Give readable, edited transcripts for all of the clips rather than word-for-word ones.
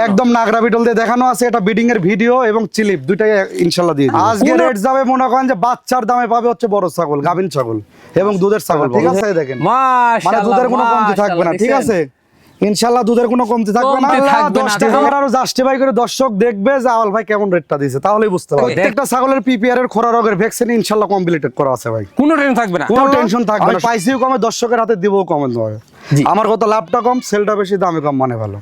একদম নাগরা বিটল দিয়ে দেখানো আছে, এটা বিডিং এর ভিডিও এবং চিলিপ দুইটাই ইনশাআল্লাহ দিয়ে দিই। আজকে রেট যাবে মনে করেন যে বাচ্চার দামে পাবে হচ্ছে বড় ছাগল, গাভীন ছাগল এবং দুধের ছাগল, ঠিক আছে? দেখেন মানে দুধের কোনো কমতি থাকবে না, ঠিক আছে? ইনশাআল্লাহ দুধের কোনো কমতি থাকবে না। 10 টাকা আরো জাস্টিফাই করে দর্শক দেখবে যে আওয়াল ভাই কেমন রেটটা দিয়েছে, তাহলেই বুঝতে পারবে। প্রত্যেকটা ছাগলের পিপিআর এর খোরা রোগের ভ্যাকসিন ইনশাআল্লাহ কমপ্লিটেড করা আছে ভাই, কোনো টেনশন থাকবে না, কোনো টেনশন থাকবে না। পাইসিও কমে, দর্শকের হাতে দিবও কমে হবে। আমার কথা লাভটা কম, সেলটা বেশি, দামে কম, মানে ভালো।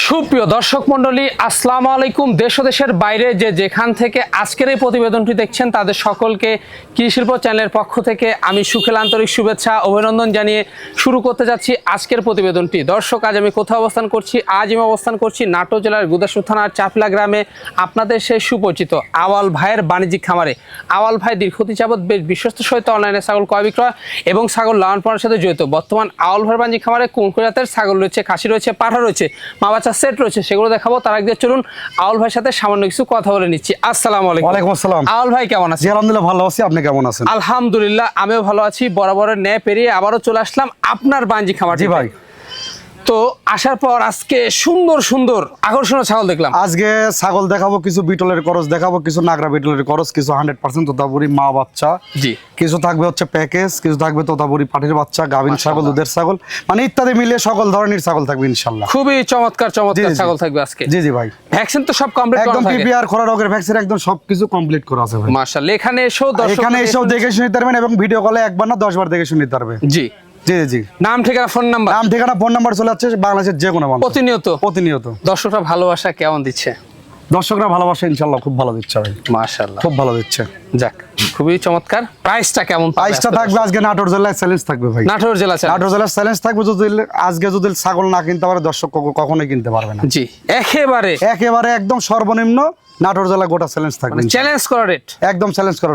সুপ্রিয় দর্শক মন্ডলী, আসসালামু আলাইকুম। দেশ ও দেশের বাইরে যে যেখান থেকে আজকের এই প্রতিবেদনটি দেখছেন তাদের সকলকে কৃষি শিল্প চ্যানেলের পক্ষ থেকে আমি সুখেল আন্তরিক শুভেচ্ছা অভিনন্দন জানিয়ে শুরু করতে যাচ্ছি আজকের প্রতিবেদনটি। দর্শক, আজ আমি কোথাও অবস্থান করছি? আজ আমি অবস্থান করছি নাটোর জেলার গুদাসপুর থানার চাপলা গ্রামে, আপনাদের সেই সুপরিচিত আওয়াল ভাইয়ের বাণিজ্যিক খামারে। আওয়াল ভাই দীর্ঘদিন যাবৎ বেশ বিশ্বস্ত সহিত অনলাইনে ছাগল ক্রয় বিক্রয় এবং ছাগল লালন পালনের সাথে জড়িত। বর্তমান আওয়াল ভাইয়ের বাণিজ্যিক খামারে কোন কোন জাতের ছাগল রয়েছে, খাসি রয়েছে, পাঠা রয়েছে, মা বাচ্চা সেট রয়েছে, সেগুলো দেখাবো। তার আগে চলুন আওয়াল ভাইয়ের সাথে সামান্য কিছু কথা বলে নিচ্ছি। আসসালামু আলাইকুম। ওয়ালাইকুম আসসালাম। আওয়াল ভাই কেমন আছেন? আলহামদুলিল্লাহ ভালো আছি, আপনি কেমন আছেন? আলহামদুলিল্লাহ আমিও ভালো আছি। বরাবরের ন্যায় পেরিয়ে আবারও চলে আসলাম আপনার বাণিজ্যিক খামার। জি ভাই। তো আসার পর আজকে সুন্দর সুন্দর আকর্ষণীয় ছাগল দেখলাম। আজকে ছাগল দেখাবো, কিছু বিটলের করস দেখাবো, কিছু নাগরা বিটলের করস, কিছু 100% তোতাপুরি মা বাচ্চা, জি, কিছু থাকবে হচ্ছে প্যাকেজ, কিছু থাকবে তোতাপুরি পাটির বাচ্চা, গাভীন ছাগল, দুধের ছাগল, মানে ইত্যাদি মিলিয়ে সকল ধরনের ছাগল থাকবে ইনশাআল্লাহ। খুবই চমৎকার চমৎকার ছাগল থাকবে আজকে। জি জি ভাই। ভ্যাকসিন তো সব কমপ্লিট করা একদম, থাকে? পিপিআর খোরা রোগের ভ্যাকসিন একদম সবকিছু কমপ্লিট করা আছে ভাই। মাশাআল্লাহ। এখানে এসেও দেখে শুনে নিতে পারবেন এবং ভিডিও কলে একবার না 10 বার দেখে শুনে নিতে পারবে। জি জি জি। নাম ঠিকানা ফোন নাম্বার চলে যাচ্ছে বাংলাদেশের যে কোনো মানুষ প্রতিনিয়ত। দর্শকরা ভালোবাসা কেমন দিচ্ছে? দর্শকরা ভালোবাসা ইনশাআল্লাহ খুব ভালো দিচ্ছে ভাই, মাশাআল্লাহ খুব ভালো দিচ্ছে। যাক, খুবই চমৎকার। প্রাইসটা কেমন? প্রাইসটা থাকবে আজকে নাটোর জেলায় চ্যালেঞ্জ থাকবে ভাই। নাটোর জেলায় চ্যালেঞ্জ থাকবে। আজকে যদি ছাগল না কিনতে পারে দর্শক কখনোই কিনতে পারবে না। জি, একেবারে একদম সর্বনিম্ন নাটোর জেলা গোটা চ্যালেঞ্জ থাকবে। চ্যালেঞ্জ করা রেট, একদম চ্যালেঞ্জ করা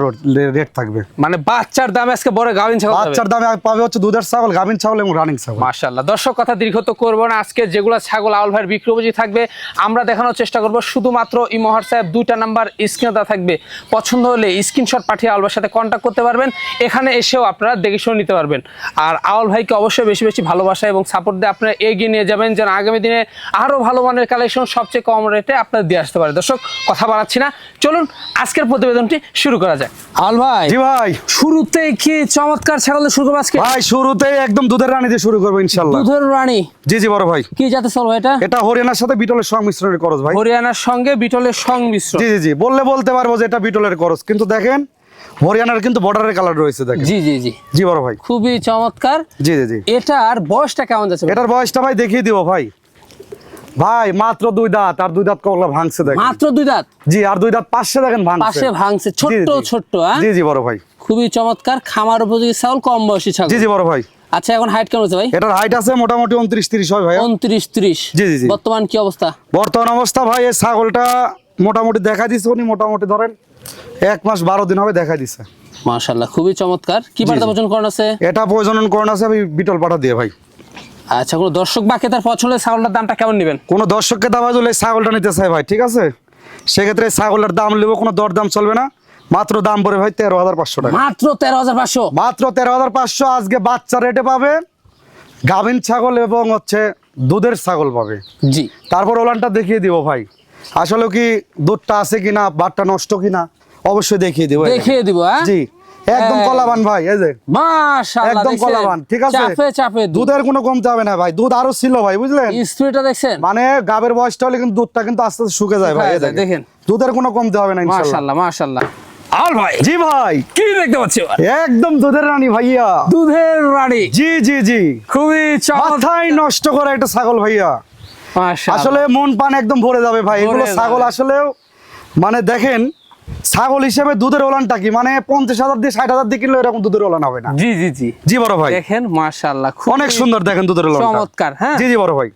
রেট থাকবে। মানে বাচ্চার দামে আজকে বড় গাভিন ছাগল, বাচ্চার দামে পাবে হচ্ছে দুধের ছাগল, গাভিন ছাগল এবং রানিং ছাগল। মাশাআল্লাহ। দর্শক, কথা দীর্ঘত করব না। আজকে যেগুলো ছাগল আওয়াল ভাইয়ের বিক্রয়পুঁজি থাকবে আমরা দেখানোর চেষ্টা করব। শুধুমাত্র ইমো হোয়াটসঅ্যাপ দুইটা নাম্বার স্ক্রিনে দেওয়া থাকবে। পছন্দ হলে স্ক্রিনশট পাঠিয়ে আওয়াল ভাইয়ের সাথে কন্ট্যাক্ট করতে পারবেন। এখানে এসেও আপনারা দেখে শুনে নিতে পারবেন। আর আওয়াল ভাইকে অবশ্যই বেশি বেশি ভালোবাসা এবং সাপোর্ট দিয়ে আপনারা এগিয়ে নিয়ে যাবেন, যেন আগামী দিনে আরো ভালো মানের কালেকশন সবচেয়ে কম রেটে আপনারা দিয়ে আসতে পারে। দর্শক, কথা বাড়াচ্ছি না, চলুন আজকের প্রতিবেদনটি শুরু করা যায়। আওয়াল ভাই, জি ভাই, শুরুতে কি চমৎকার ছাগল দিয়ে শুরু করব আজকে? ভাই শুরুতে একদম দুধের রানী দিয়ে শুরু করব ইনশাআল্লাহ। দুধের রানী? জি জি বড় ভাই। কি জাতের ছাগল এটা? এটা হরিয়ানার সাথে বিটলের সংমিশ্রণের করস ভাই। হরিয়ানার সঙ্গে বিটলের সংমিশ্রণ? জি জি জি। বলতে পারবো যে এটা বিটলের করস, কিন্তু দেখেন হরিয়ানার কিন্তু বর্ডারের কালার রয়েছে দেখেন। জি জি জি জি বড় ভাই, খুবই চমৎকার। জি জি জি। এটার বয়সটা কেমন যাচ্ছে? এটার বয়সটা ভাই দেখিয়ে দিব ভাই। ভাই মাত্র 2 দাঁত, আর 2 দাঁত কলা ভাঙছে দেখেন। মাত্র 2 দাঁত? জি, আর 2 দাঁত পাশে দেখেন ভাঙছে। পাশে ভাঙছে, ছোট্ট ছোট্ট। জি জি বড় ভাই, খুবই চমৎকার। খামার উপযোগী ছাগল, কম বয়সী ছাগল। জি জি বড় ভাই। আচ্ছা, এখন হাইট কেমন আছে ভাই? এটার হাইট আছে মোটামুটি 29-30 হয় ভাই। 29-30? জি জি জি। বর্তমান কি অবস্থা? বর্তমান অবস্থা ভাই, এই ছাগলটা মোটামুটি দেখা দিছে উনি, মোটামুটি ধরেন 1 মাস 12 দিন হবে দেখা দিছে। মাশাআল্লাহ, খুবই চমৎকার। কি বার্তা প্রজনন করণ আছে? এটা প্রজনন করণ আছে আমি বিটল পাঠা দিয়ে ভাই। আচ্ছা, কোনো দর্শক বা ক্রেতার পছন্দের ছাগলটার দামটা কেমন নেবেন? কোনো দর্শককে দাম দিলে ছাগলটা নিতে চাই ভাই, ঠিক আছে, সেক্ষেত্রে ছাগলের দাম নেবো, কোনো দরদাম চলবে না। মাত্র দাম পড়ে ভাই 13,500 টাকা। মাত্র 13,500? মাত্র 13,500। আজকে বাচ্চা রেটে পাবে, গাভিন ছাগল এবং হচ্ছে দুধের ছাগল পাবে। জি। তারপর ওলানটা দেখিয়ে দিব ভাই, আসলে কি দুধটা আছে কিনা, বাটটা নষ্ট কিনা অবশ্যই দেখিয়ে দিব। জি, একদম কলাবান ভাই, এই যে মাশাআল্লাহ, একদম কলাবান, ঠিক আছে। চাপে দুধের কোনো কমতে হবে না ভাই, দুধ আরো ছিল ভাই, বুঝলেন? স্পিডটা দেখছেন? মানে গাবের বয়সটা হলে কিন্তু দুধটা কিন্তু আস্তে আস্তে শুকে যায় ভাই, দেখেন দুধের কোনো কমতে হবে না ইনশাআল্লাহ। মাশাআল্লাহ মাশাআল্লাহ। আল ভাই, জি ভাই, কি দেখতে পাচ্ছি? একদম দুধের রানী ভাইয়া। দুধের রানী? জি জি জি। খুবই মাথায় নষ্ট করা একটা ছাগল ভাইয়া। মাশাআল্লাহ, আসলে মন পান একদম ভরে যাবে ভাই। এগুলো ছাগল আসলেও মানে দেখেন, ছাগল হিসেবে দুধের ওলানটা কি, মানে 50,000 দিয়ে 60,000 দিয়ে কিনলে এরকম দুধের ওলান হবে না। জি জি জি জি বড় ভাই, দেখেন মাশাআল্লাহ, অনেক সুন্দর দেখেন দুধের ওলানটা, চমৎকার। হ্যাঁ জি জি বড় ভাই।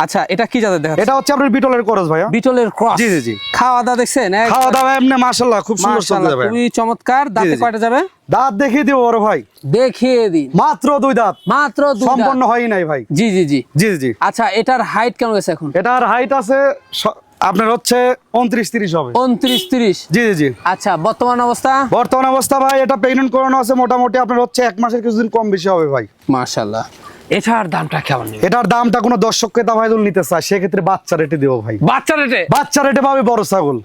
আচ্ছা, এটা কি জাতের দেখাচ্ছেন? এটা হচ্ছে আপনার বিটলের ক্রস ভাইয়া। বিটলের ক্রস? জি জি জি। খাওয়া দাওয়া দেখছেন? খাওয়া দাওয়া এমনি মাশাআল্লাহ খুব সুন্দর চলতে যাবে, খুবই চমৎকার। দাঁতে কয়টা যাবে? দাঁত দেখিয়ে দিব বড় ভাই, দেখিয়ে দিন। মাত্র 2 দাঁত, মাত্র 2 দাঁত, সম্পূর্ণ হয়ই নাই ভাই। জি জি জি জি জি। আচ্ছা, এটার হাইট কেমন আছে এখন? এটার হাইট আছে আপনার হচ্ছে 29-30 হবে। 29-30। জি জি জি। আচ্ছা, বর্তমান অবস্থা ভাই এটা প্রেগনেন্ট করানো আছে, মোটামুটি আপনার হচ্ছে 1 মাসের কিছুদিন কম বেশি হবে ভাই। মাশাআল্লাহ। এটার দামটা কেমন নেবেন? এটার দামটা কোনো দর্শক ক্রেতা ভাই যদি নিতে চায় সেক্ষেত্রে বাচ্চা রেটে দেবো ভাই। বাচ্চা রেটে পাবে বড় ছাগল।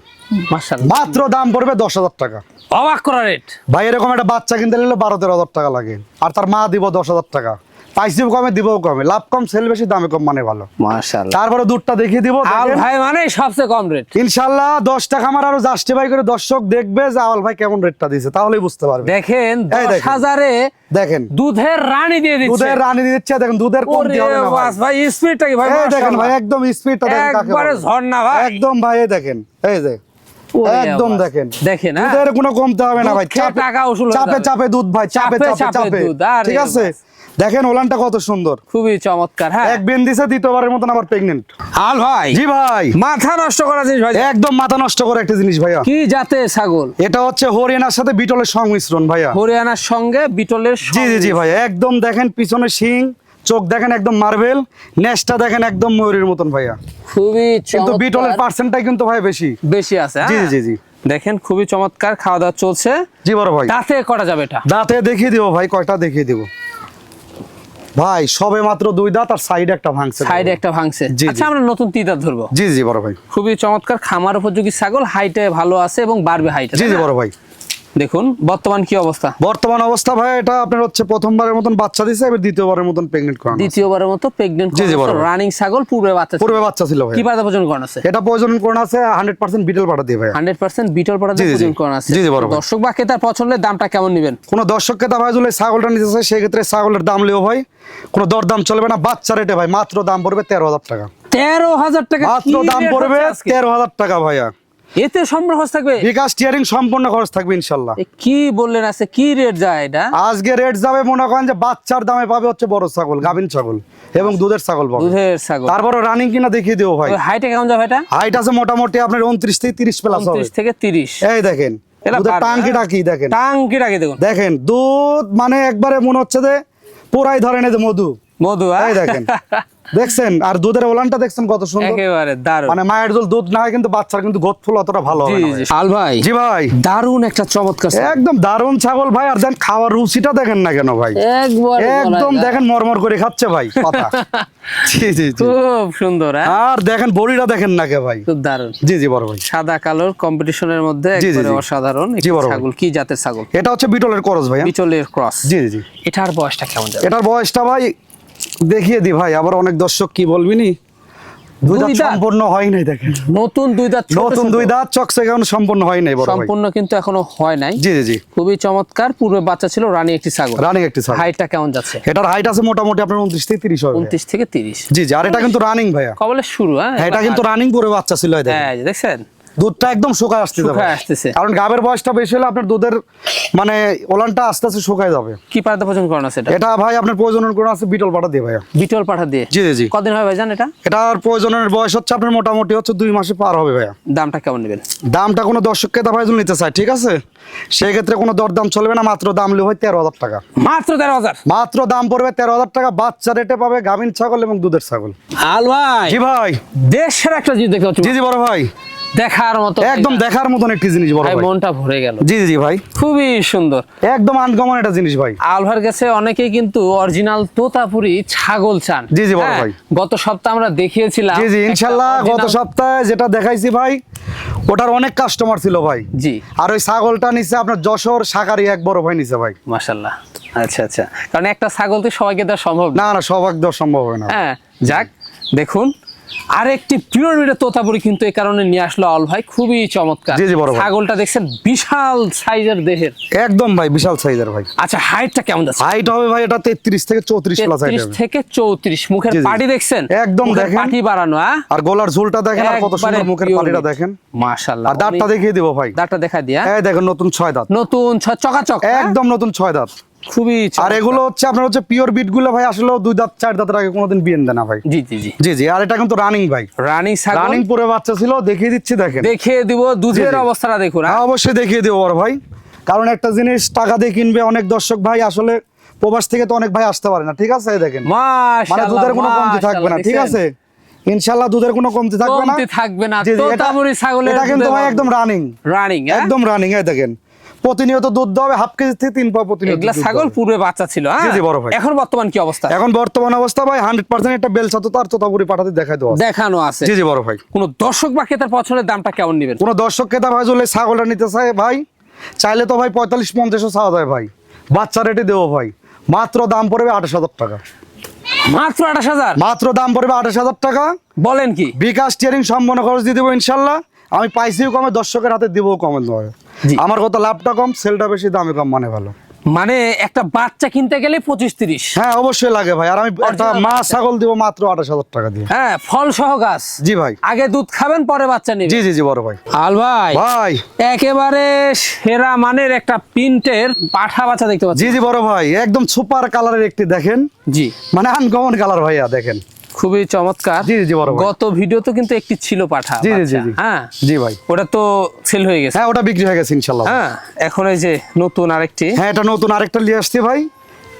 মাশাআল্লাহ। মাত্র দাম পড়বে 10,000 টাকা। অবাক করা রেট ভাই। এরকম একটা বাচ্চা কিনতে নিলে 12-13 টাকা লাগে, আর তার মা দিব 10,000 টাকা। পাইছিও কমে, দিব কমে, লাভ কম সেল বেশি, দামে কম, মানে ভালো। মাশাআল্লাহ। তারপরে দুধটা দেখিয়ে দিব। আল ভাই মানে সবচেয়ে কম রেট ইনশাআল্লাহ 10 টাকা আমার আরো জাস্টিফাই করে দর্শক দেখবে যে আল ভাই কেমন রেটটা দিয়েছে, তাহলেই বুঝতে পারবে। দেখেন 10,000-এ দেখেন দুধের রানী দিয়ে দিচ্ছে। দুধের রানী দিচ্ছে, দেখেন দুধের কমতি হবে না ভাই। ভাই স্পিডটা কি ভাই? এই দেখেন ভাই, একদম স্পিডটা দেখেন কাকে একবারে বলে। ঝর্ণা ভাই। একদম ভাই, এই দেখেন, এই যে একদম দেখেন দেখেন দুধের কোনো কমতে হবে না ভাই। টাকা উসুল চাপে চাপে দুধ ভাই, চাপে চাপে চাপে। ঠিক আছে, দেখেন ওলানটা কত সুন্দর, খুবই চমৎকার। হ্যাঁ, এক বেন দিছে, দ্বিতীয়বারের মতন আবার প্রেগন্যান্ট। আল ভাই। জি ভাই। মাথা নষ্ট করা জিনিস ভাই, একদম মাথা নষ্ট করে একটা জিনিস ভাইয়া। কি জাতের ছাগল? এটা হচ্ছে হরিয়ানার সাথে বিটলের সংমিশ্রণ ভাইয়া। হরিয়ানার সঙ্গে বিটলের। জি জি জি ভাই, একদম দেখেন পিছনে শিং, চোখ দেখেন একদম মার্বেল, নেসটা দেখেন একদম ময়ূরের মতন ভাইয়া। খুবই কিন্তু চমৎকার। বিটলের পার্সেন্টটাই কিন্তু ভাই বেশি আছে। জি জি জি। দেখেন খুবই চমৎকার, খাওয়া দাওয়া চলছে। জি বড় ভাই। দাঁতে করা যাবে এটা? দাঁতে দেখিয়ে দিব ভাই, কয়টা দেখিয়ে দিব ভাই। সবে মাত্র 2 দাঁত, আর সাইডে একটা ভাঙছে। আচ্ছা, আমরা নতুন 3 দাঁত ধরবো। জি জি বড় ভাই। খুবই চমৎকার, খামার উপযোগী ছাগল, হাইটে ভালো আছে এবং বাড়বে হাইটে। জি জি বড় ভাই। দেখুন বর্তমান কি অবস্থা? বর্তমান অবস্থা ভাই, এটা আপনার হচ্ছে প্রথমবারের মতন বাচ্চা দিছে, এবার দ্বিতীয়বারের মতন প্রেগন্যান্ট করানো। দ্বিতীয়বারের মতো প্রেগন্যান্ট রানিং ছাগল। পূর্বে বাচ্চা ছিল ভাই। কি পাতা প্রজনন করানো আছে? এটা প্রজনন করানো আছে 100% বিটল পাঠা দিয়ে ভাই। 100% বিটল পাঠা দিয়ে প্রজনন করানো আছে। জি জি বড় ভাই। দর্শক বা ক্রেতার পছন্দের দামটা কেমন নেবেন? কোন দর্শক ক্রেতা ভাই যদি ছাগলটা নিতে চায় সেক্ষেত্রে ছাগলের দাম লিও ভাই, কোনো দরদাম চলবে না। বাচ্চা রেটে ভাই মাত্র দাম পড়বে 13,000 টাকা। 13,000 টাকা মাত্র দাম পড়বে 13,000 টাকা ভাইয়া। এতে সম্পূর্ণ খরচ থাকবে? বিকাশ টিয়ারিং সম্পূর্ণ খরচ থাকবে ইনশাআল্লাহ। কি বললেন, আছে কি রেট যায় এটা? আজকে রেট যাবে মনে করেন যে বাচ্চার দামে পাবে হচ্ছে বড় ছাগল, গাভিন ছাগল এবং দুধের ছাগল পাবে। দুধের ছাগল। তারপরে রানিং কিনা দেখিয়ে দেবো ভাই। হাইটে কেমন যাবে এটা? হাইট আছে মোটামুটি আপনার 29 থেকে 30 প্লাস হবে। 29 থেকে 30। এই দেখেন দুধের টাঙ্কিটা কি দেখেন, টাঙ্কিটাকে দেখুন। দেখেন দুধ মানে একবারে মনে হচ্ছে যে পুরাই ধরেন এই যে মধু। এই দেখেন দেখছেন, আর দুধের ওলানটা দেখছেন কত সুন্দর, একেবারে দারুণ। মানে মায়ের দুধ না হয় কিন্তু বাচ্চার কিন্তু গোদ ফুল অতটা ভালো হবে না। আল ভাই। জি ভাই। দারুণ একটা চমৎকার, একদম দারুণ ছাগল ভাই। আর দেন খাওয়ার রুচিটা দেখেন না কেন ভাই, একদম দেখেন মরমর করে খাচ্ছে ভাই পাতা। জি জি জি, খুব সুন্দর। আর দেখেন বড়িটা দেখেন না কে ভাই, খুব দারুণ। জি জি বড় ভাই। সাদা কালোর কম্পিটিশনের মধ্যে একবারে অসাধারণ ছাগল। কি জাতের ছাগল? এটা হচ্ছে বিটলের ক্রস ভাই। বিটলের ক্রস। জি জি। এটার বয়সটা কেমন যাবে? এটার বয়সটা ভাই দেখিয়ে দি ভাই, আবার অনেক দর্শক কি বলবিনি, 2 দাঁত সম্পূর্ণ হয় নাই। দেখেন নতুন 2 দাঁত, নতুন 2 দাঁত চকচকে এখন সম্পূর্ণ হয় নাই বড় ভাই। সম্পূর্ণ কিন্তু এখনো হয় নাই। জি জি জি। খুবই চমৎকার, পূর্বে বাচ্চা ছিল, রানী একটি ছাগল। হাইটটা কেমন যাচ্ছে? এটার হাইট আছে মোটামুটি আপনার 29 থেকে 30 হবে। 29 থেকে 30। জি জি। আর এটা কিন্তু রানিং ভাইয়া, কবলে শুরু। হ্যাঁ, এটা কিন্তু রানিং পরে বাচ্চা ছিল। এই দেখছেন দুধটা একদম শুকায় আসতেছে, কারণ গাবের বয়সটা বেশি হলে আপনার দুধের মানে ওলানটা আস্তে আস্তে শুকায় যাবে। কি পাঠা প্রজনন করানো আছে এটা? এটা ভাই আপনার প্রজনন করানো আছে বিটল পাঠা দিয়ে ভাইয়া। বিটল পাঠা দিয়ে? জি জি জি। কতদিন হয় ভাই জান এটা? এটার প্রজননের বয়স হচ্ছে আপনার মোটামুটি হচ্ছে 2 মাসে পার হবে ভাইয়া। দামটা কেমন নেবেন? দামটা কোনো দর্শক ক্রেতা ভাই যদি নিতে চায়, ঠিক আছে, সেই ক্ষেত্রে কোনো দরদাম চলবে না। মাত্র দাম লিও হয় 13,000 টাকা। মাত্র 13,000? মাত্র দাম পড়বে 13,000 টাকা। বাচ্চা রেটে পাবে গাভিন ছাগল এবং দুধের ছাগল। আল ভাই। জি ভাই। দেশের একটা জিনিস দেখতে পাচ্ছি। জি জি বড় ভাই। দেখার মতো, একদম দেখার মতন একটি জিনিস বড় ভাই, মনটা ভরে গেল। জি জি ভাই। খুবই সুন্দর, একদম আনকমন একটা জিনিস ভাই। আলভার কাছে অনেকেই কিন্তু অরিজিনাল তোতাপুরি ছাগল চান। জি জি বড় ভাই। গত সপ্তাহে আমরা দেখিয়েছিলাম। জি জি ইনশাআল্লাহ। গত সপ্তাহে যেটা দেখাইছি ভাই, ওটার অনেক কাস্টমার ছিল ভাই। জি। আর ওই ছাগলটা নিচে আপনার যশোর শাকারি এক বড় ভাই নিচে ভাই। মাশাআল্লাহ। আচ্ছা আচ্ছা, কারণ একটা ছাগল তো সবাইকে দেওয়া সম্ভব না। না সবাই দেওয়া সম্ভব হয় না। হ্যাঁ, যাক দেখুন আরেকটি পিওর ব্রিডের তোতাপুরি কিন্তু এই কারণে নিয়ে আসলো আল ভাই। খুবই চমৎকার। জি জি বড় ভাই। ছাগলটা দেখছেন বিশাল সাইজের দেহের। একদম ভাই বিশাল সাইজের ভাই। আচ্ছা, হাইটটা কেমন যাচ্ছে? হাইট হবে ভাই এটা 33 থেকে 34 প্লাস হাইট হবে। 33 থেকে 34। মুখের পাটি দেখছেন? একদম দেখেন পাটি বাড়ানো। আর গলার ঝুলটা দেখেন, আর কত সুন্দর মুখের পাটিটা দেখেন। মাশাআল্লাহ। আর দাঁতটা দেখিয়ে দিব ভাই। দাঁতটা দেখা দিয়া। এই দেখেন নতুন 6 দাঁত। নতুন চকাচক, একদম নতুন 6 দাঁত। খুবই। আর এগুলো হচ্ছে আপনার হচ্ছে পিওর বিট গুলো ভাই, আসলে 2 দাঁত 4 দাঁতের আগে কোনোদিন বিয়েন দেয় না ভাই। জি জি জি জি জি। আর এটা কিন্তু রানিং ভাই, রানিং ছাগল। রানিং পরে বাচ্চা ছিল, দেখিয়ে দিচ্ছি দেখেন। দেখিয়ে দিব দুধের অবস্থাটা দেখুন। হ্যাঁ অবশ্যই দেখিয়ে দিব বড় ভাই, কারণ একটা জিনিস টাকা দিয়ে কিনবে অনেক দর্শক ভাই, আসলে প্রবাস থেকে তো অনেক ভাই আসতে পারে না, ঠিক আছে। এই দেখেন মানে দুধের কোনো কমতি থাকবে না, ঠিক আছে। ইনশাআল্লাহ দুধের কোনো কমতি থাকবে না। কমতি থাকবে না। জি, জি, তোতাপুরি ছাগলের এটা কিন্তু ভাই একদম রানিং রানিং, একদম রানিং। এই দেখেন প্রতিনিয়ত দুধ দেবে হাফ কেজি থেকে 3 পা প্রতিনিয়ত। এগুলা ছাগল পূর্বে বাচ্চা ছিল। জি জি বড় ভাই। এখন বর্তমান কি অবস্থা? এখন বর্তমান অবস্থা ভাই 100% একটা বেলচা তো তার তোতাপুরি পাঠাতে দেখাই দেওয়া দেখানো আছে। জি জি বড় ভাই। কোন দর্শক বা ক্রেতার পছন্দের দামটা কেমন নেবেন? কোন দর্শক ক্রেতা ভাই যদি ছাগলটা নিতে চায় ভাই, চাইলে তো ভাই 45-50 চাওয়া যায় ভাই, বাচ্চা রেটে দেবো ভাই। মাত্র দাম পড়বে 28,000 টাকা। মাত্র 28,000? মাত্র দাম পড়বে 28,000 টাকা। বলেন কি? বিকাশ স্টিয়ারিং সম্পূর্ণ খরচ দিয়ে দেবো ইনশাল্লাহ। আমি পাইছিও কমে, দর্শকের হাতে দিবও কমে নয়। জি। আমার কত লাভটা কম, সেলটা বেশি, দামে কম, মানে ভালো। মানে একটা বাচ্চা কিনতে গেলে 25-30। হ্যাঁ অবশ্যই লাগে ভাই। আর আমি একটা Original মা বাচ্চা। ছাগল দিব মাত্র 28,000 টাকা দিয়ে। হ্যাঁ, ফল সহ গাছ। জি ভাই। আগে দুধ খাবেন পরে বাচ্চা নেবেন। জি জি জি বড় ভাই। আল ভাই ভাই একেবারে সেরা মানের একটা প্রিন্টের পাঠা বাচ্চা দেখতে পাচ্ছি। জি জি বড় ভাই, একদম সুপার কালারের একটি দেখেন, জি, মানে আনকমন কালার ভাইয়া দেখেন। খুবই চমৎকার। জি জি বড় ভাই। গত ভিডিও তো কিন্তু একটি ছিল পাঠা জি জি বাচ্চা। জি হ্যাঁ জি ভাই। ওটা তো সেল হয়ে গেছে। হ্যাঁ ওটা বিক্রি হয়ে গেছে ইনশাল্লাহ। হ্যাঁ, এখন এই যে নতুন আরেকটি। হ্যাঁ এটা নতুন আরেকটা নিয়ে আসছি ভাই।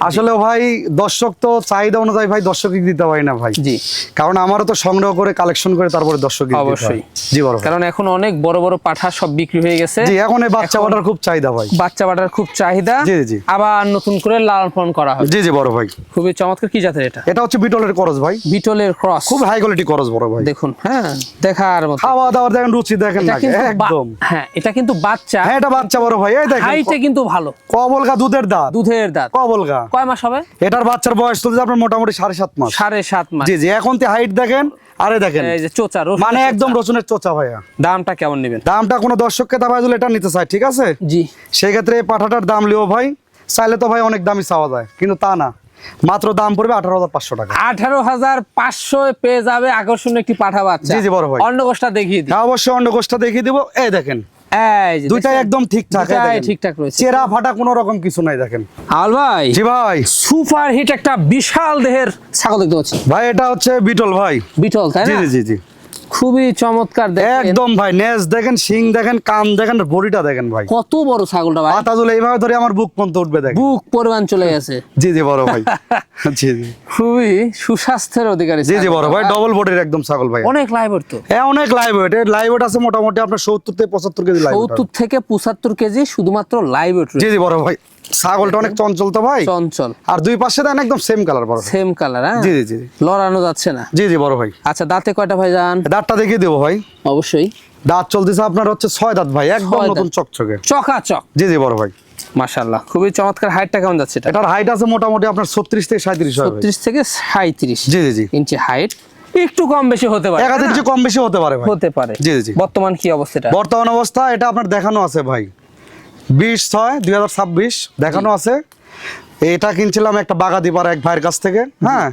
আসলে ভাই দর্শক তো চাহিদা অনুযায়ী ভাই দর্শকই দিতে পারি না ভাই। জি, কারণ আমারও তো সংগ্রহ করে কালেকশন করে তারপরে দর্শক অবশ্যই। জি বড় ভাই। কারণ এখন অনেক বড় বড় পাঠা সব বিক্রি হয়ে গেছে। জি এখন এই বাচ্চা এখন বাটার খুব চাহিদা ভাই। বাচ্চা বাটার খুব চাহিদা। জি, জি। আবার নতুন করে লালন পালন করা হবে। জি জি বড় ভাই। খুবই চমৎকার। কি জাতের এটা? এটা হচ্ছে বিটলের করজ ভাই, বিটলের ক্রস। খুব হাই কোয়ালিটি করজ বড় ভাই। দেখুন, হ্যাঁ, দেখার মতো। খাওয়া দাওয়ার দেখেন, রুচি দেখেন এটা না কিন্তু একদম। হ্যাঁ, এটা কিন্তু বাচ্চা। হ্যাঁ এটা বাচ্চা বড় ভাই। এই দেখেন হাইটে কিন্তু ভালো। কবলগা দুধের দাঁত, দুধের দাঁত। কবলগা। কয় মাস হবে? এটার বাচ্চার বয়স চলছে আপনার মোটামুটি 7.5 মাস। 7.5 মাস। জি জি। এখন তে হাইট দেখেন, আরে দেখেন এই যে চোচা, রসুনের মানে চোচা। একদম রসুনের চোচা ভাইয়া। দামটা কেমন নেবেন? দামটা কোনো দর্শককে তা ভাই যদি এটা নিতে চায়, ঠিক আছে, জি, সেই ক্ষেত্রে এই পাঠাটার দাম লিও ভাই। চাইলে তো ভাই অনেক দামই চাওয়া যায়, কিন্তু তা না, মাত্র দাম পড়বে 18,500 টাকা। 18,500 পেয়ে যাবে আকর্ষণীয় একটি পাঠা বাচ্চা। জি জি বড় ভাই। অন্য গোষ্ঠটা দেখিয়ে দিই। হ্যাঁ অবশ্যই অন্য গোষ্ঠটা দেখিয়ে দিব। এই দেখেন এই যে দুইটাই দেখছেন? একদম ঠিকঠাক। এই দুইটাই দেখেন। ঠিকঠাক রয়েছে। চেরা ফাটা কোনো রকম কিছু নাই দেখেন। আল ভাই, জি ভাই। সুপার হিট একটা বিশাল দেহের ছাগল দেখতে পাচ্ছি। ভাই এটা হচ্ছে বিটল ভাই। বিটল, তাই জি না? জি জি জি। খুবই চমৎকার দেখেন। একদম ভাই, নেজ দেখেন, শিং দেখেন, কান দেখেন, বডিটা দেখেন ভাই। কত বড় ছাগলটা ভাই। পাতা তুলে এইভাবে ধরে আমার বুক পর্যন্ত উঠবে দেখেন। বুক পরিমাণ চলে গেছে। জি জি বড় ভাই। জি জি খুবই সুস্বাস্থ্যের অধিকারী জি জি ছাগল। বড় ভাই, ডবল বডির একদম ছাগল ভাই। অনেক লাইভ তো। হ্যাঁ অনেক লাইভ ওয়েট। এর লাইভ ওয়েট আছে মোটামুটি আপনার 70 থেকে 75 কেজি লাইভ ওয়েট। 70 থেকে 75 কেজি শুধুমাত্র লাইভ ওয়েট। জি জি বড় ভাই। ছাগলটা অনেক চঞ্চল তো ভাই। চঞ্চল। আর দুই পাশে দেন একদম সেম কালার বড়। Same colour. হ্যাঁ, জি জি জি লড়ানো যাচ্ছে না। জি জি বড় ভাই। আচ্ছা, দাঁতে কয়টা ভাই যান? দাঁতটা দেখিয়ে দেবো ভাই। অবশ্যই। দাঁত চলতেছে আপনার হচ্ছে 6 দাঁত ভাই, একদম 6 দাঁত। নতুন চকচকে। চকাচক। জি জি বড় ভাই। মাশাআল্লাহ, খুবই চমৎকার। হাইটটা কেমন যাচ্ছে এটা? এটার হাইট আছে মোটামুটি আপনার 36 থেকে 37 হবে ভাই। 36 থেকে 37 জি জি জি। ইঞ্চি হাইট। একটু কম বেশি হতে পারে। এক হাতের চেয়ে কম বেশি হতে পারে ভাই। হতে পারে। জি জি জি। বর্তমান কি অবস্থাটা? বর্তমান অবস্থা এটা আপনার দেখানো আছে ভাই 20/6/2026 দেখানো আছে। এটা কিনছিলাম একটা বাগাদিপাড়া এক ভাইয়ের কাছ থেকে। হ্যাঁ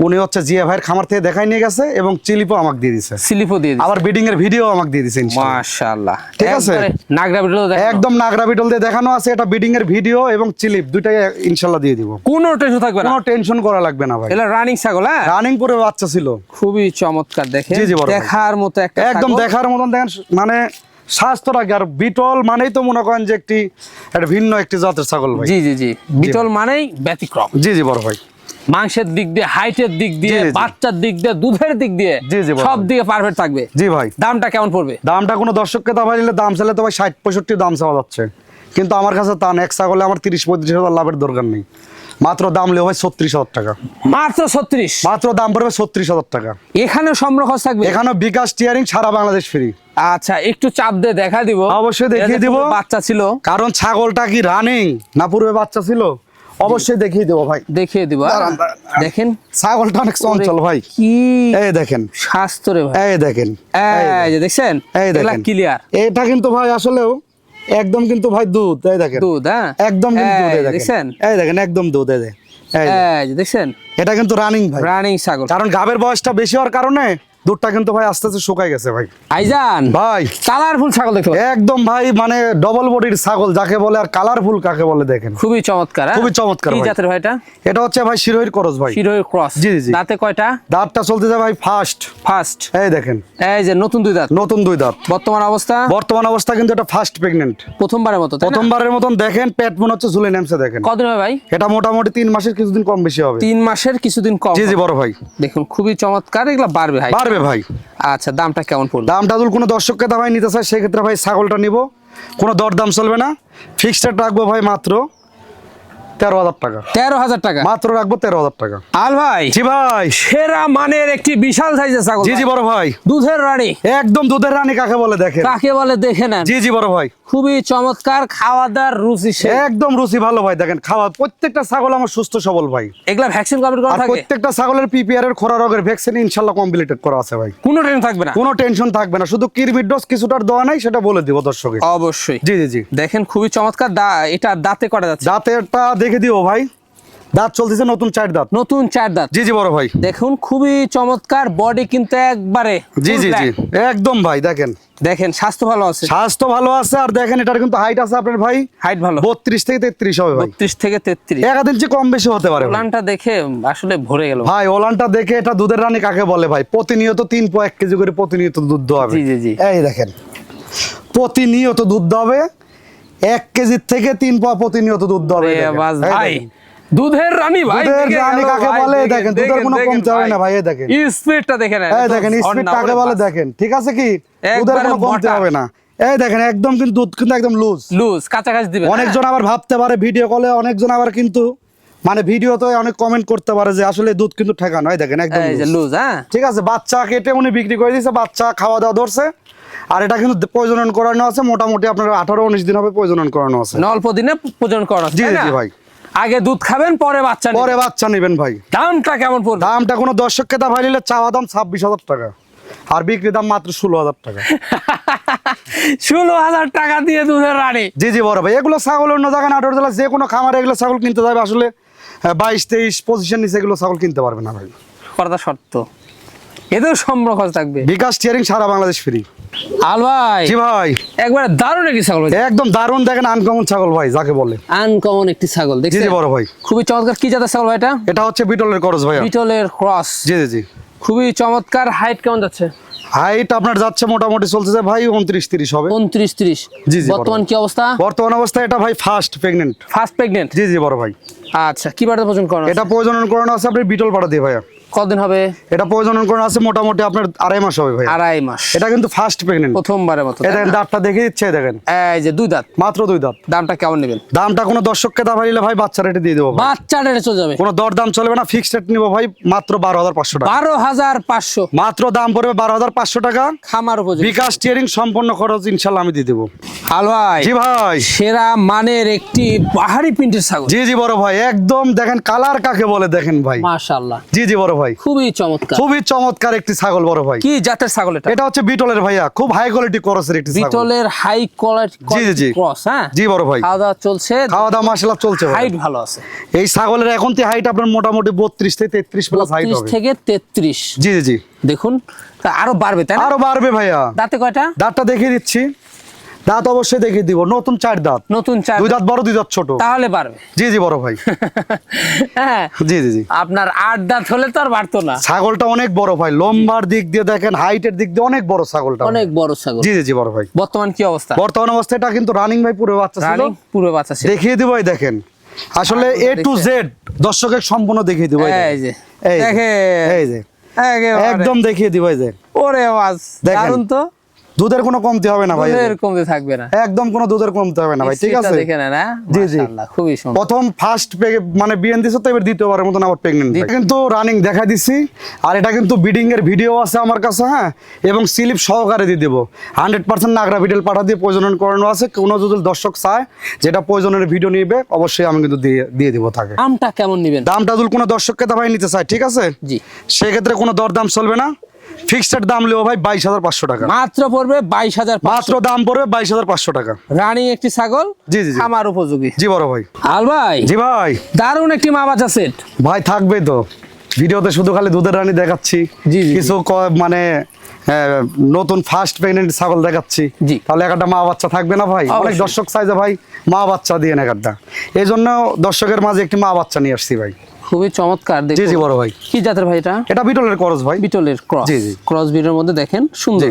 উনি হচ্ছে জিয়া ভাইয়ের খামার থেকে দেখাই নিয়ে গেছে এবং চিলিপও আমাকে দিয়ে দিছে। স্লিপও দিয়ে দিছে। আবার বিডিং এর ভিডিও আমাকে দিয়ে দিছে ইনশাআল্লাহ। মাশাআল্লাহ, ঠিক আছে। একবারে নাগরা ভিডিও দেখো। একদম নাগরা বিটল দিয়ে দেখানো আছে। এটা বিডিং এর ভিডিও এবং চিলিপ দুইটাই ইনশাআল্লাহ দিয়ে দিব। কোনো টেনশন থাকবে না। কোনো টেনশন করা লাগবে না ভাই। এটা রানিং ছাগল। হ্যাঁ, রানিং করে বাচ্চা ছিল। খুবই চমৎকার দেখেন। জি জি বড় ভাই। দেখার মতো একটা একদম ছাগল। দেখার মতন দেখেন, মানে স্বাস্থ্য রাখে। আর বিটল মানেই তো মনে করেন যে একটা ভিন্ন একটি জাতের ছাগল ভাই। জি জি জি। বিটল মানেই ব্যতিক্রম। জি জি বড় ভাই। মাংসের দিক দিয়ে, হাইটের দিক দিয়ে, জি, জি। বাচ্চার দিক দিয়ে, দুধের দিক দিয়ে, জি, জি, বড় সব ভাই। দিকে পারফেক্ট থাকবে। জি ভাই। দামটা কেমন পড়বে? দামটা কোনো দর্শককে তা ভাই নিলে দাম চাইলে তো ভাই 60-65 দাম চাওয়া যাচ্ছে, কিন্তু আমার কাছে তা না। এক ছাগলে আমার 30-35 হাজার লাভের দরকার নেই। মাত্র দাম লেও ভাই 36,000 টাকা। মাত্র 36? মাত্র দাম পড়বে 36,000 টাকা। এখানে সম্পূর্ণ খরচ থাকবে? এখানে বিকাশ স্টিয়ারিং সারা বাংলাদেশ ফ্রি। আচ্ছা, একটু চাপ দিয়ে দেখা দিব। অবশ্যই দেখিয়ে এটা যে দিব। পূর্বে বাচ্চা ছিল। কারণ ছাগলটা কি রানিং না পূর্বে বাচ্চা ছিল, অবশ্যই দেখিয়ে দেবো ভাই। দেখিয়ে দিব। দাঁড়ান, দাঁড়ান। দেখেন ছাগলটা অনেক চঞ্চল ভাই। কি এই দেখেন, স্বাস্থ্য রে ভাই। এই দেখেন, এই যে দেখছেন, এই এগুলা দেখেন ক্লিয়ার এটা কিন্তু ভাই আসলেও একদম কিন্তু ভাই দুধ। এই দেখেন দুধ। হ্যাঁ, একদম কিন্তু দুধ। এই এই দেখেন, দেখছেন, এই দেখেন একদম দুধ। এই দেখেন, এই দেখেন। এই যে দেখছেন, এটা কিন্তু রানিং ভাই। রানিং ছাগল। কারণ গাবের বয়সটা বেশি হওয়ার কারণে দুধটা কিন্তু ভাই আস্তে আস্তে শুকাই গেছে ভাই। আইজান ভাই কালারফুল ছাগল দেখতে পাচ্ছি। একদম ভাই, মানে ডবল বডির ছাগল যাকে বলে আর কালারফুল কাকে বলে দেখেন। খুবই চমৎকার। হ্যাঁ? খুবই চমৎকার কি ভাই। জাতের ভাই এটা? এটা হচ্ছে ভাই শিরোহির করজ ভাই। শিরোহির ক্রস। জি, জি, জি। দাঁতে কয়টা? দাঁতটা চলতে যায় ভাই ফার্স্ট। ফার্স্ট। এই দেখেন, এই যে নতুন দুই দাঁত। নতুন দুই দাঁত। বর্তমান অবস্থা? বর্তমান অবস্থা কিন্তু এটা ফার্স্ট প্রেগনেন্ট। প্রথমবারের মতো, তাই না? প্রথমবারের মতন দেখেন, পেট মনে হচ্ছে ঝুলে নেমছে দেখেন। কদিন হবে ভাই? এটা মোটামুটি 3 মাসের কিছুদিন কম বেশি হবে। 3 মাসের কিছুদিন কম। জি জি বড় ভাই। দেখুন খুবই চমৎকার। এগুলা বাড়বে ভাই। বাড়বে যাবে ভাই। আচ্ছা, দামটা কেমন পড়বে? দামটা যদি কোনো দর্শককে দামাই নিতে চায় সেক্ষেত্রে ভাই ছাগলটা নিব, কোনো দরদাম চলবে না, ফিক্সড রেট রাখবো ভাই মাত্র 13,000 টাকা। 13,000 টাকা মাত্র রাখবো 13,000 টাকা। আল ভাই, জি ভাই, সেরা মানের একটি বিশাল সাইজের ছাগল। জি জি বড় ভাই, দুধের রানী, একদম দুধের রানী কাকে বলে দেখেন। কাকে বলে দেখে নেন। জি জি বড় ভাই, খুবই চমৎকার, খাওয়াদার রুচি সে। একদম রুচি ভালো ভাই। দেখেন খাওয়া, প্রত্যেকটা ছাগল আমার সুস্থ সবল ভাই। এগুলা ভ্যাকসিন কমপ্লিট করা আর থাকে? প্রত্যেকটা ছাগলের পিপিআর এর খোরা রোগের ভ্যাকসিন ইনশাআল্লাহ কমপ্লিটেড করা আছে ভাই। কোনো টেনশন থাকবে না? কোনো টেনশন থাকবে না, শুধু কিরমির ডোজ কিছুটার দেওয়া নাই, সেটা বলে দিব দর্শকে। অবশ্যই। জি জি জি, দেখেন খুবই চমৎকার। এটা দাঁতে করা যাচ্ছে? দাঁতেরটা দেখে দিও ভাই, দাঁত চলতেছে নতুন 4 দাঁত। নতুন 4 দাঁত। জি জি বড় ভাই, দেখুন খুবই চমৎকার, বডি কিন্তু একবারে জি full জি জি, black। একদম ভাই। দেখেন দেখেন স্বাস্থ্য ভালো আছে? স্বাস্থ্য ভালো আছে। আর দেখেন এটার কিন্তু হাইট আছে আপনার ভাই, হাইট ভালো 32 থেকে 33 হবে ভাই। 32 থেকে 33। 1 ইঞ্চি কম বেশি হতে পারে ভাই। ওলানটা দেখে আসলে ভরে গেল ভাই ওলানটা দেখে এটা দুধের রানী কাকে বলে ভাই। প্রতিনিয়ত 3.1 কেজি করে প্রতিনিয়ত দুধ দেওয়াবে। জি জি জি। এই দেখেন প্রতিনিয়ত দুধ দেওয়াবে, 1 কেজির থেকে 3 পোয়া প্রতিনিয়ত দুধ দেওয়াবে। এ বাস ভাই, দুধের রানী ভাই। দুধের দেখে রানী গেল কাকে ভাই, বলে দেখেন, দেখেন, দুধের কোনো কমতে হবে না ভাই। এই দেখেন স্পিডটা দেখেন। এই দেখেন স্পিড কাকে বলে দেখেন, ঠিক আছে কি, দুধের কোনো কমতে হবে না। এই দেখেন একদম কিন্তু দুধ কিন্তু একদম লুজ লুজ, কাছাকাছি দিবেন। অনেকজন আবার ভাবতে পারে ভিডিও কলে, অনেকজন আবার কিন্তু মানে ভিডিওতে অনেক কমেন্ট করতে পারে যে আসলে দুধ কিন্তু ঠেকানো। এই দেখেন একদম এই যে লুজ। হ্যাঁ ঠিক আছে, বাচ্চা কেটে উনি বিক্রি করে দিয়েছে, বাচ্চা খাওয়া দাওয়া ধরছে। আর এটা কিন্তু প্রজনন করানো আছে মোটামুটি আপনার 18-19 দিন হবে প্রজনন করানো আছে। অল্প দিনে প্রজনন করানো আছে, জি তাই না? জি ভাই, আগে দুধ খাবেন পরে বাচ্চা পরে নেবেন। বাচ্চা নেবেন ভাই। দামটা কেমন পড়বে? দামটা কোনো দর্শককে দা ভাই নিলে চাওয়া দাম 26,000 টাকা, আর বিক্রি দাম মাত্র 16,000 টাকা। 16,000 টাকা দিয়ে দুধের রানী। জি জি বড় ভাই, এগুলো ছাগল অন্য জায়গায় নাটোর জেলা যে কোনো খামারে এগুলো ছাগল কিনতে যাবে আসলে 22-23 নিচে এগুলো ছাগল কিনতে পারবে না ভাই। কথা শর্ত, এতেও সম্পূর্ণ খরচ থাকবে। বিকাশ টিয়ারিং সারা বাংলাদেশ ফ্রি। আল ভাই, জি ভাই, একবারে দারুণ একটি ছাগল। একদম দারুণ। দেখেন আনকমন ছাগল ভাই যাকে বলে, আনকমন একটি ছাগল জি দেখছেন? জি বড় ভাই, খুবই চমৎকার। কি জাতের ছাগল ভাই এটা? এটা হচ্ছে বিটলের করজ ভাই। বিটলের ক্রস। জি জি জি, খুবই চমৎকার। হাইট কেমন যাচ্ছে? হাইট আপনার যাচ্ছে মোটামুটি চলতেছে ভাই 29-30 হবে। 29-30। জি জি, বর্তমান কি অবস্থা? বর্তমান অবস্থায় এটা ভাই ফার্স্ট প্রেগনেন্ট। First pregnant? জি জি বড় ভাই। আচ্ছা, কি বারে প্রজনন করানো? এটা প্রজনন করানো আছে আপনার বিটল পাড়া দিয়ে ভাইয়া। কতদিন হবে? এটা প্রজনন করানো আছে মোটামুটি আপনার 2.5 মাস হবে ভাই। 2.5 মাস। এটা কিন্তু ফার্স্ট প্রেগনেন্ট, প্রথমবারের মতো। এই দেখেন দাঁতটা দেখে দিচ্ছে। দেখেন এই যে 2 দাঁত, মাত্র 2 দাঁত। দামটা কেমন নেবেন? দামটা কোনো দর্শককে দা ভাইলে ভাই বাচ্চা রেটে দিয়ে দেবো ভাই। বাচ্চা রেটে চলে যাবে? কোনো দরদাম চলবে না, ফিক্সড রেট নিব ভাই মাত্র 12,500 টাকা। 12,500 মাত্র দাম পড়বে 12,500 টাকা। খামার উপযোগী। বিকাশ টিয়ারিং সম্পূর্ণ খরচ ইনশাল্লাহ আমি দিয়ে দেবো। আল ভাই, জি ভাই, সেরা মানের একটি পাহাড়ি প্রিন্টের ছাগল। জি জি বড় ভাই, একদম দেখেন কালার কাকে বলে দেখেন ভাই। মাশাআল্লাহ, জি জি বড় ভাই, খুবই চমৎকার। খুবই চমৎকার একটি ছাগল বড় ভাই। কি জাতের ছাগল এটা? এটা হচ্ছে বিটলের ভাইয়া, খুব হাই কোয়ালিটি ক্রসের একটি ছাগল। বিটলের হাই কোয়ালিটি জি জি জি, ক্রস। হ্যাঁ জি বড় ভাই, খাওয়া দাওয়া চলছে, খাওয়া দাওয়া মাশাআল্লাহ চলছে ভাই। হাইট ভালো আছে। এই ছাগলের এখন তে হাইট আপনার মোটামুটি 32 থেকে 33 প্লাস হাইট 32 হবে। থেকে 33। জি জি জি, দেখুন তা আরো বাড়বে তাই না? আরো বাড়বে ভাইয়া। দাঁতে কয়টা? দাঁতটা দেখিয়ে দিচ্ছি, দাঁত অবশ্যই দেখিয়ে দিব। নতুন 4 দাঁত, নতুন 4। 2 দাঁত বড় 2 দাঁত ছোট। তাহলে বাড়বে। জি জি বড় ভাই, হ্যাঁ জি জি জি। আপনার 8 দাঁত হলে তো আর বাড়তো না। ছাগলটা অনেক বড় ভাই, লম্বার দিক দিয়ে দেখেন, হাইটের দিক দিয়ে অনেক বড় ছাগলটা। অনেক বড় ছাগল। জি জি জি বড় ভাই। বর্তমান কি অবস্থা? বর্তমান অবস্থায় এটা কিন্তু রানিং ভাই পুরো বাচ্চা ছিল। রানিং পুরো বাচ্চা ছিল। দেখিয়ে দিব এই দেখেন, আসলে A to Z দর্শকের সম্পূর্ণ দেখিয়ে দিব। এই যে এই দেখে, এই যে একেবারে একদম দেখিয়ে দিব। এই যে ওরে বাস, দেখেন। দারুন তো। দুধের কোনো কমতি হবে না ভাই, দুধের কমতে থাকবে না। একদম কোনো দুধের কমতি হবে না ভাই, ঠিক আছে? দেখে নেন। হ্যাঁ জি জি, মাশাআল্লাহ, খুবই সুন্দর। প্রথম ফার্স্ট মানে বিএন দিছে তো এবার দ্বিতীয়বারের মতন আবার প্রেগন্যান্ট কিন্তু রানিং দেখা দিছি। আর এটা কিন্তু ব্রিডিং এর ভিডিও আছে আমার কাছে, হ্যাঁ, এবং স্লিপ সহকারে দিয়ে দেবো। 100% নাগরা ভিডিও পাঠা দিয়ে প্রজনন করানো আছে। কোনো যদি দর্শক চায় যেটা প্রজননের ভিডিও নিবে অবশ্যই আমি কিন্তু দিয়ে দিব থাকে। দামটা কেমন নেবেন? দামটা যদি কোনো দর্শককে দাবাই নিতে চায়, ঠিক আছে, জি, সেক্ষেত্রে কোনো দরদাম চলবে না। ফিক্সড দাম লিও ভাই 22,500 টাকা। মাত্র পড়বে 22,500। মাত্র দাম পড়বে 22,500 টাকা। রানিং একটি ছাগল, জি জি জি, খামার উপযোগী। জি বড় ভাই। আল ভাই, জি ভাই, দারুণ একটি মা বাচ্চা সেট ভাই থাকবে তো। ভিডিওতে শুধু খালি দুধের রানী দেখাচ্ছি, জি, জি, কিছু মানে নতুন ফার্স্ট প্রেগনেন্ট ছাগল দেখাচ্ছি, জি। তাহলে একটা মা বাচ্চা থাকবে না ভাই? অনেক অবশ্যই। দর্শক চাই যে ভাই মা বাচ্চা দিয়ে একটা, এই জন্য দর্শকের মাঝে একটি মা বাচ্চা নিয়ে আসছি ভাই। খুবই চমৎকার। জি জি বড় ভাই। কি জাতের ভাই এটা? এটা বিটলের করজ ভাই। বিটলের ক্রস। জি জি, ক্রস ব্রিডের মধ্যে দেখেন সুন্দর। জি।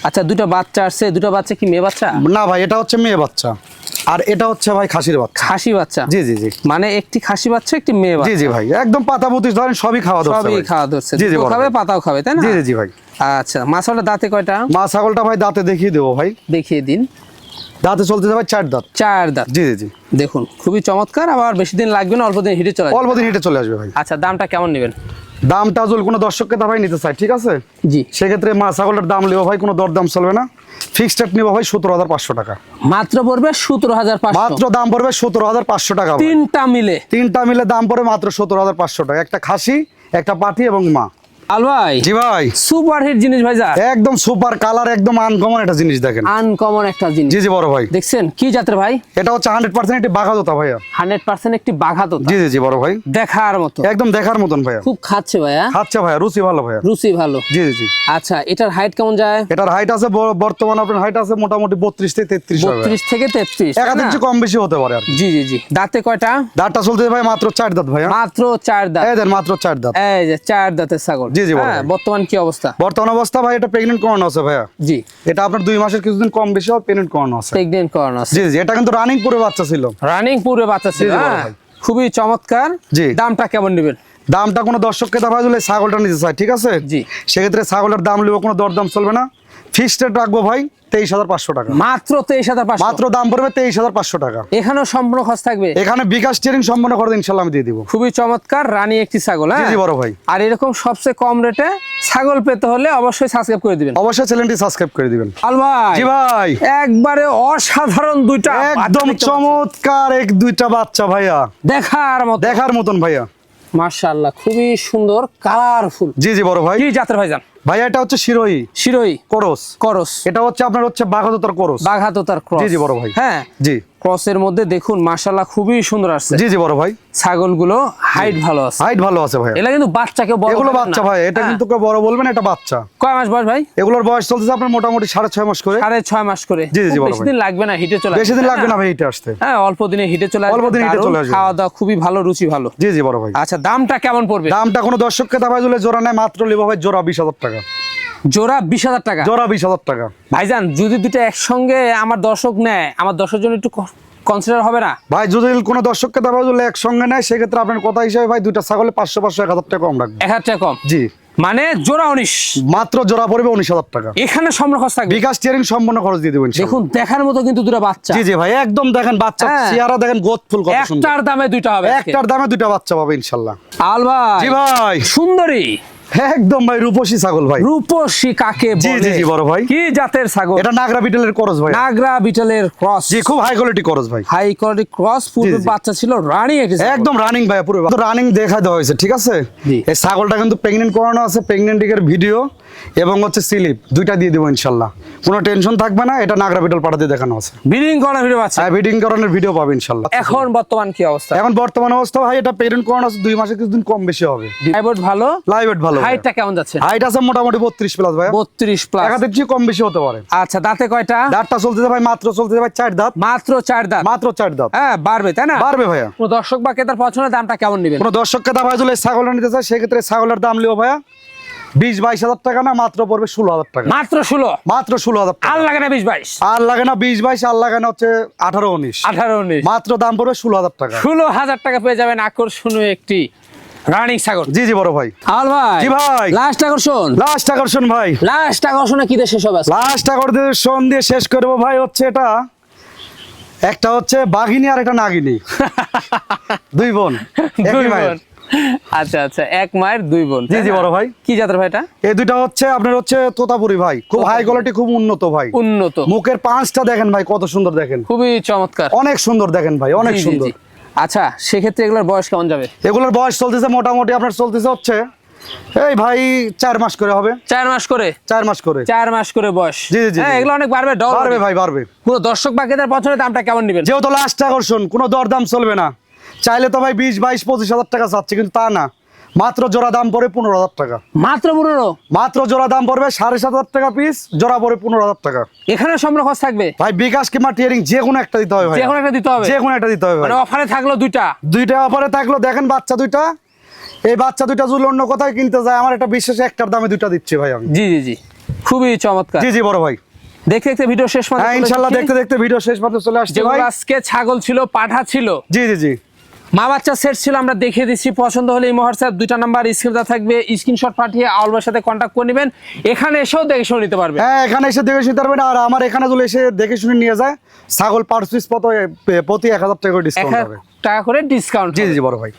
আচ্ছা, দুটো বাচ্চা আসছে। দুটো বাচ্চা কি মেয়ে বাচ্চা? না ভাই, এটা হচ্ছে মেয়ে বাচ্চা। আর এটা হচ্ছে ভাই খাসির বাচ্চা। খাসি বাচ্চা? জি জি জি। মানে একটি খাসি বাচ্চা, একটি মেয়ে জি বাচ্চা। জি ভাই, একদম পাতা পুতি ধরেন সবই খাওয়া ধরছে সবই ভাই। খাওয়া ধরছে, জি জি দুধও বড় খাবে ভাই। পাতাও খাবে, তাই না? জি জি জি ভাই। আচ্ছা, মাছাটা দাঁতে কয়টা? মা ছাগলটা ভাই দাঁতে দেখিয়ে দেবো ভাই, দেখিয়ে দিন। দাঁতে চলতে ভাই 4 দাঁত। 4 দাঁত। জি জি জি। দেখুন খুবই চমৎকার, আবার বেশি দিন লাগবে না, অল্প দিন হিটে চলে আসবে। অল্প দিন হেঁটে চলে আসবে ভাই। আচ্ছা, দামটা কেমন নেবেন? দামটা যদি কোনো দর্শককে ভাই নিতে চাই, ঠিক আছে, জি, সেক্ষেত্রে মা ছাগলটার দাম নেবো ভাই, কোনো দরদাম চলবে না, ফিক্সড রেট নেবো ভাই 17,500 টাকা। মাত্র পড়বে 17,500। মাত্র দাম পড়বে 17,500 টাকা ভাই। তিনটা মিলে দাম পড়বে মাত্র 17,500 টাকা, একটা খাসি, একটা পাঠি এবং মা। আল ভাই, জি ভাই, সুপার হিট জিনিস ভাই, যা একদম সুপার কালার, একদম আনকমন একটা জিনিস দেখেন। আনকমন একটা জিনিস। জি জি বড় ভাই। দেখছেন কি জাতের ভাই? এটা হচ্ছে 100% একটি বাঘাতোতা ভাইয়া। 100% একটি বাঘাতোতা। জি জি জি বড় ভাই, দেখার মতো, একদম দেখার মতন ভাইয়া। খুব খাচ্ছে ভাইয়া। খাচ্ছে ভাইয়া, রুচি ভালো ভাইয়া। রুচি ভালো। জি জি জি। আচ্ছা, এটার হাইট কেমন যায়? এটার হাইট আছে বর্তমানে আপনার হাইট আছে মোটামুটি 32 থেকে 33 হবে। 32 থেকে 33। এক আধ ইঞ্চি কম বেশি হতে পারে আর কি। জি জি জি। দাঁতে কয়টা? দাঁতটা চলতে ভাই মাত্র 4 দাঁত ভাইয়া। মাত্র 4 দাঁত। এই দেন মাত্র 4 দাঁত। এই যে 4 দাঁতের ছাগল। জি জি বড় হ্যাঁ, ভাই। বর্তমান কি অবস্থা? বর্তমান অবস্থা ভাই, এটা প্রেগন্যান্ট করানো আছে ভাইয়া। জি, এটা আপনার 2 মাসের কিছুদিন কম বেশি হবে, প্রেগন্যান্ট করানো আছে। প্রেগন্যান্ট করানো আছে। জি জি, এটা কিন্তু রানিং পুরো বাচ্চা ছিল। রানিং পুরো বাচ্চা ছিল। জি, জি, বড় হ্যাঁ, ভাই। খুবই চমৎকার। জি। দামটা কেমন নেবেন? দামটা কোনো দর্শককে দাম যদি ছাগলটা নিতে চায়, ঠিক আছে, জি। সেক্ষেত্রে ছাগলের দাম নেবো, কোনো দরদাম চলবে না, ফিক্সড রেট রাখবো ভাই 23,500 টাকা। মাত্র 23,500। মাত্র দাম পড়বে 23,500 টাকা। এখানেও সম্পূর্ণ খরচ থাকবে। এখানে বিকাশ ট্রেনিং সম্পন্ন করে ইনশাল্লাহ আমি দিয়ে দিব। খুবই চমৎকার রানী একটি ছাগল। জি হ্যাঁ জি বড় ভাই। আর এরকম সবচেয়ে কম রেটে ছাগল পেতে হলে অবশ্যই সাবস্ক্রাইব করে দিবেন। অবশ্যই চ্যানেলটি সাবস্ক্রাইব করে দিবেন। আল ভাই, জি ভাই, একবারে অসাধারণ দুইটা একদম চমৎকার দুইটা বাচ্চা ভাইয়া, দেখার মতো। দেখার মতন ভাইয়া। মাশাআল্লাহ, খুবই সুন্দর, কালারফুল। জি জি বড় ভাই। কি জাতের ভাইজান? ভাইয়া এটা হচ্ছে শিরোই শিরোই করস। করস। এটা হচ্ছে আপনার হচ্ছে বাঘাতোতার করস। বাঘাতোতার ক্রস। জি জি বড় ভাই। হ্যাঁ, জি ক্রসের মধ্যে দেখুন মাশাআল্লাহ খুবই সুন্দর আসছে। জি জি বড় ভাই। ছাগলগুলো হাইট ভালো আছে। হাইট ভালো আছে ভাইয়া। এগুলা কিন্তু বাচ্চাকে বড় এগুলো করবেন বাচ্চা না। ভাই, এটা হ্যাঁ। কিন্তু কেউ বড় বলবেন, এটা বাচ্চা। কয় মাস বয়স ভাই? এগুলোর বয়স চলতেছে আপনার মোটামুটি 6.5 মাস করে। 6.5 মাস করে। জি, জি, খুব বড় বেশি ভাই। দিন লাগবে না হিটে চলে বেশি দিন আসবে, লাগবে তাই না ভাই এটা আসতে। হ্যাঁ, অল্প দিনে হিটে চলে আসবে। অল্প দিনে হিটে দারুণ চলে আসবে। খাওয়া দাওয়া খুবই ভালো, রুচি ভালো। জি জি বড় ভাই। আচ্ছা, দামটা কেমন পড়বে? দামটা কোনো দর্শককে দাবাই দিলে জোড়া নেয়, মাত্র লিবো ভাই জোড়া 20,000 টাকা। জোড়া 20,000 টাকা? জোড়া 20,000 টাকা। ভাইজান, যদি দুটো একসঙ্গে আমার দর্শক নেয়, আমার দর্শকের জন্য একটু কনসিডার হবে না? ভাই যদি কোনো দর্শককে দাবাই দিলে একসঙ্গে নেয়, সেক্ষেত্রে আপনার কথা হিসাবে ভাই দুইটা ছাগলে 500 1,000 টাকা কম রাখবে। 1,000 টাকা কম? জি, মানে জোড়া 19? মাত্র জোড়া পড়বে 19,000 টাকা। এখানে সম্পূর্ণ খরচ থাকবে। বিকাশ ট্রেনিং সম্পূর্ণ খরচ দিয়ে দেবেন। দেখুন দেখার মতো কিন্তু দুটো বাচ্চা। জি জি ভাই, একদম দেখেন বাচ্চা হ্যাঁ। চেহারা দেখেন, গোদ ফুল কত সুন্দর। একটার দামে দুইটা হবে আজকে। একটার দামে দুইটা বাচ্চা পাবে ইনশাআল্লাহ। আল ভাই, জি ভাই, সুন্দরী একদম ভাই রূপসী ছাগল ভাই। রূপসী কাকে জি বলে? জি জি বড় ভাই। কি জাতের ছাগল? এটা নাগরা বিটেলের করস ভাই। নাগরা বিটলের ক্রস। জি, খুব হাই কোয়ালিটি করস ভাই। High quality cross. পূর্বে জি, জি। বাচ্চা ছিল রানী একটি ছাগল। একদম রানিং ভাই, পুরো রানিং দেখা দেওয়া হয়েছে, ঠিক আছে। জি। এই ছাগলটা কিন্তু প্রেগনেন্ট করানো আছে, প্রেগনেন্টের ভিডিও এবং হচ্ছে স্লিপ দুইটা দিয়ে দিব ইনশাআল্লাহ, কোনো টেনশন থাকবে না। এটা নাগরা বিটল পাঠাতে দেখানো আছে, ব্রিডিং করার ভিডিও আছে। হ্যাঁ ব্রিডিং করানোর ভিডিও পাবে ইনশাআল্লাহ। এখন বর্তমান কি অবস্থা? এখন বর্তমান অবস্থা ভাই, এটা প্রেগনেন্ট করানো আছে, 2 মাসে কিছুদিন কম বেশি হবে। হাইবোর্ড ভালো, লাইভ ওয়েট ভালো। হাইটটা কেমন যাচ্ছে? হাইট আছে মোটামুটি 32 প্লাস ভাই। 32 প্লাস। একাধিক চেয়ে কম বেশি হতে পারে। আচ্ছা, দাঁতে কয়টা? দাঁতটা চলতেছে ভাই, মাত্র চলতেছে ভাই 4 দাঁত। মাত্র 4 দাঁত। মাত্র 4 দাঁত। হ্যাঁ, বাড়বে তাই না? পারবে ভাইয়া। কোন দর্শক বা ক্রেতার পছন্দের দামটা কেমন নেবেন? কোনো দর্শককে দাম ভাই যদি ছাগল নিতে চায়, সেক্ষেত্রে ছাগলের দাম লিও ভাইয়া 20-22 টাকা না, মাত্র পড়বে 16,000 টাকা। মাত্র 16? মাত্র 16,000 টাকা। আর লাগে না 20-22? আর লাগে না 20-22, আর লাগে না হচ্ছে 18-19। 18-19? মাত্র দাম পড়বে 16,000 টাকা। 16,000 টাকা পেয়ে যাবেন আকর্ষণীয় একটি রানিং ছাগল। জি জি বড় ভাই। আল ভাই, জি ভাই। লাস্ট আকর্ষণ। লাস্ট আকর্ষণ ভাই। লাস্ট আকর্ষণে কি দেশে সব আছে? লাস্ট আকর্ষণ দিয়ে শেষ করবো ভাই, হচ্ছে এটা একটা হচ্ছে বাঘিনী আর একটা নাগিনী, 2 বোন দুই একই মায়ের। বোন। আচ্ছা আচ্ছা, এক মায়ের 2 বোন। জি জি বড় ভাই। কি জাতের ভাই এটা? এই দুইটা হচ্ছে আপনার হচ্ছে তোতাপুরি ভাই, খুব হাই কোয়ালিটি, খুব উন্নত ভাই। উন্নত। মুখের পাঁচটা দেখেন ভাই, কত সুন্দর দেখেন, খুবই চমৎকার। অনেক সুন্দর দেখেন ভাই, অনেক জি, জি, সুন্দর। জি। আচ্ছা, সেক্ষেত্রে এগুলোর বয়স কেমন যাবে? এগুলোর বয়স চলতেছে মোটামুটি আপনার চলতেছে হচ্ছে এই ভাই 4 মাস করে হবে। 4 মাস করে? 4 মাস করে। 4 মাস করে বয়স। জি, জি, জি। হ্যাঁ, এগুলো অনেক বাড়বে, ডবল বাড়বে ভাই, বাড়বে। পুরো দর্শক বা ক্রেতার পছন্দের দামটা কেমন নেবেন? যেহেতু লাস্ট আকর্ষণ, কোনো দরদাম চলবে না। চাইলে তো ভাই 20-22-25,000 টাকা চাচ্ছে, কিন্তু তা না, মাত্র জোড়া দাম পড়ে 15,000 টাকা। মাত্র 15? মাত্র জোড়া দাম পড়বে 7,500 টাকা পিস, জোড়া পড়ে 15,000 টাকা। এখানে সম্পূর্ণ খরচ থাকবে ভাই বিকাশ কিংবা টিয়ারিং যে কোনো একটা দিতে হবে ভাই, যে কোনো একটা দিতে হবে? যে কোনো একটা দিতে হবে ভাই। মানে অফারে থাকলো দুইটা? দুইটা অফারে থাকলো, দেখেন বাচ্চা দুইটা, এই বাচ্চা দুইটা যদি অন্য কোথায় কিনতে যায়, আমার একটা বিশেষ একটার দামে দুইটা দিচ্ছি ভাই আমি। জি জি জি, খুবই চমৎকার। জি জি বড় ভাই। দেখতে দেখতে ভিডিও শেষ পর্যন্ত হ্যাঁ ইনশাআল্লাহ দেখতে দেখতে ভিডিও শেষ পর্যন্ত চলে আসছে যেগুলো ভাই। আজকে ছাগল ছিল, পাঠা ছিল, জি জি জি, মা বাচ্চা সেট ছিল, আমরা দেখিয়ে দিচ্ছি। পছন্দ হলে এই হোয়াটসঅ্যাপ 2টা নাম্বার স্ক্রিনে থাকবে, স্ক্রিনশট পাঠিয়ে আউল ভাইয়ের সাথে কন্ট্যাক্ট করে নেবেন। এখানে এসেও দেখে শুনে নিতে পারবে। হ্যাঁ এখানে এসে দেখে শুনতে পারবেন, আর আমার এখানে চলে এসে দেখে শুনে নিয়ে যায়। ছাগল পার পিস প্রতি 1000 টাকা করে ডিসকাউন্ট 1000 হবে। টাকা করে ডিসকাউন্ট। জি জি বড় ভাই।